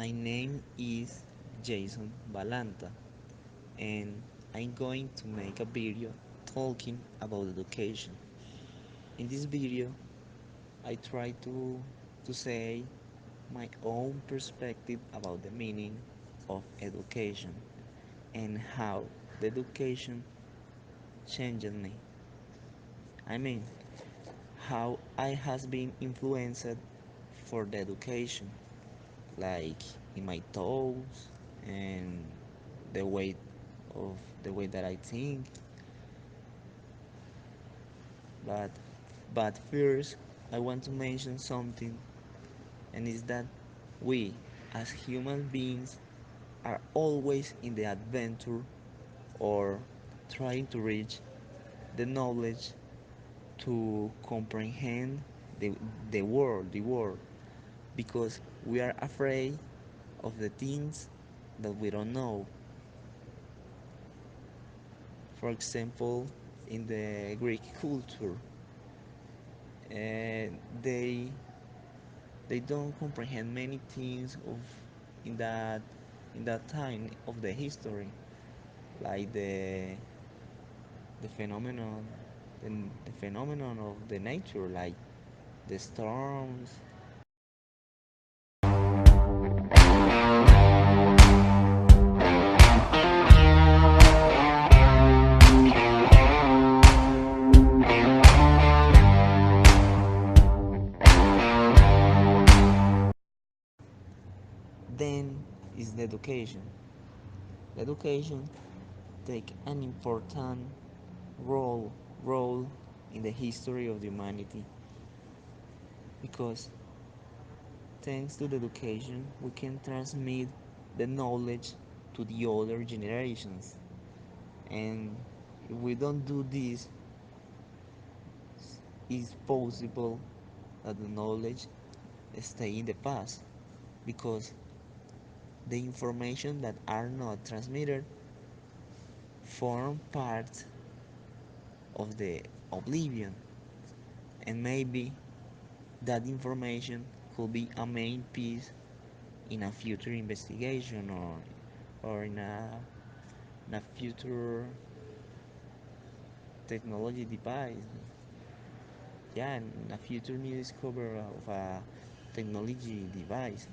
My name is Jheyson Balanta, and I'm going to make a video talking about education. In this video, I try to say my own perspective about the meaning of education and how the education changed me. I mean, how I has been influenced for the education, like in my thoughts and the way of the way that I think. But first, I want to mention something, and is that we, as human beings, are always in the adventure or trying to reach the knowledge to comprehend the, the world, because we are afraid of the things that we don't know. For example, in the Greek culture, uh, they they don't comprehend many things of in that in that time of the history, like the phenomenon the, the phenomenon of the nature, like the storms. Then is the education. The education take an important role role in the history of humanity, because thanks to the education we can transmit the knowledge to the other generations. And if we don't do this, it's possible that the knowledge stay in the past, because the information that are not transmitted form part of the oblivion, and maybe that information could be a main piece in a future investigation, or in a future technology device. Yeah, in a future new discovery of a technology device.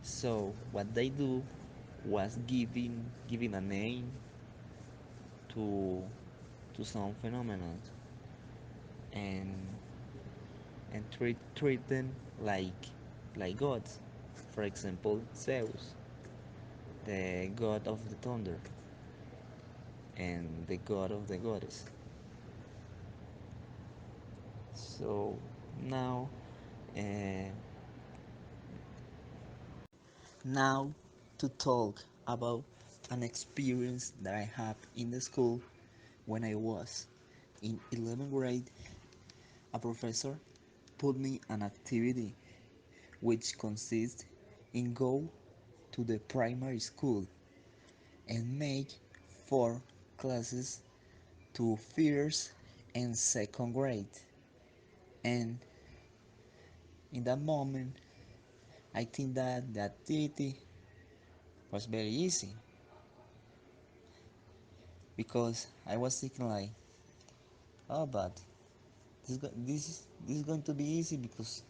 So what they do was giving a name to some phenomena, and treat them like gods. For example, Zeus, the god of the thunder, and the god of the goddess. So now, uh, now to talk about an experience that I had in the school. When I was in 11th grade, a professor put me an activity which consists in go to the primary school and make 4 classes to first and second grade. And in that moment, I think that the activity was very easy, because I was thinking like, oh, but this is going to be easy, because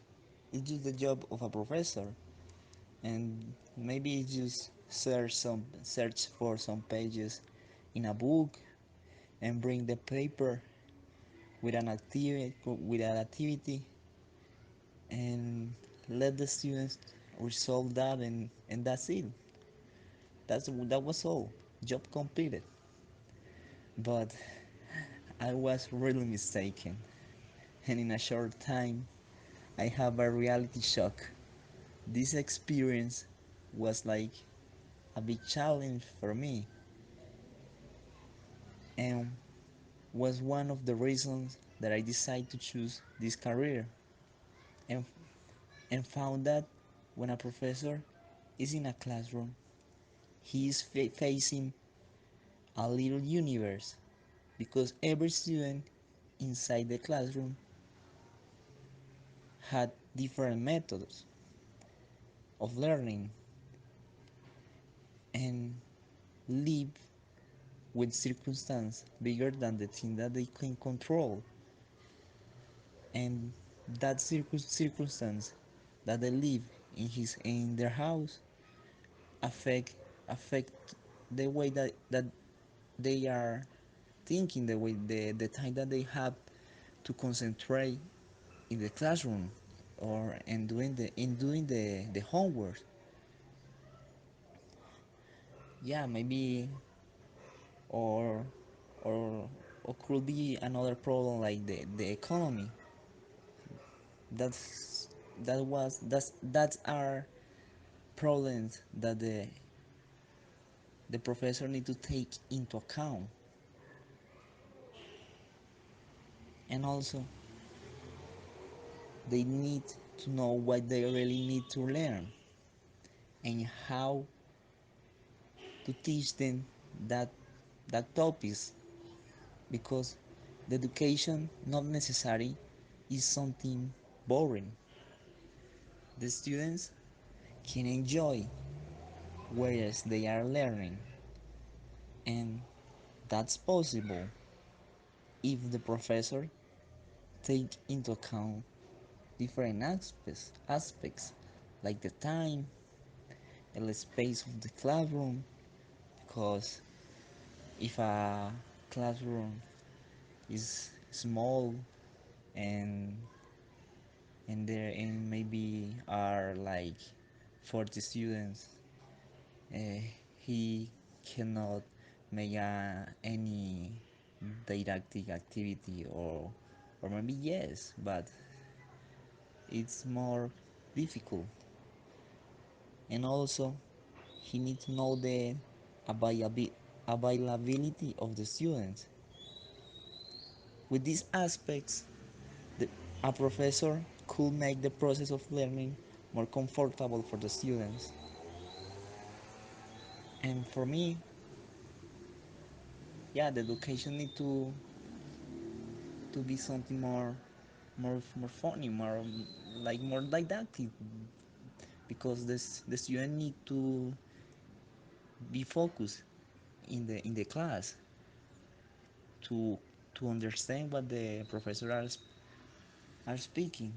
it's just the job of a professor, and maybe just search for some pages in a book and bring the paper with an activity, and let the students resolve that, and that's it. That was all. Job completed. But I was really mistaken, and in a short time I have a reality shock. This experience was like a big challenge for me, and was one of the reasons that I decided to choose this career. And and found that when a professor is in a classroom, he is facing a little universe because every student inside the classroom had different methods of learning and live with circumstance bigger than the thing that they can control, and that circumstance that they live in their house affect affect the way that they are thinking, the way the time that they have to concentrate in the classroom or in doing the homework. Yeah, maybe, or or or could be another problem like the economy. that's that's our problems that the professor need to take into account. And also they need to know what they really need to learn and how to teach them that topics, because the education not necessary is something boring. The students can enjoy whereas they are learning, and that's possible if the professor take into account different aspects like the time and the space of the classroom. Because if a classroom is small and there and maybe are like 40 students, uh, he cannot make any didactic activity, or maybe yes, but it's more difficult. And also he needs to know the availability of the students. With these aspects, the, a professor could make the process of learning more comfortable for the students. And for me, yeah, the education need to be something more funny, more didactic, because the student need to be focused in the class to understand what the professor are speaking.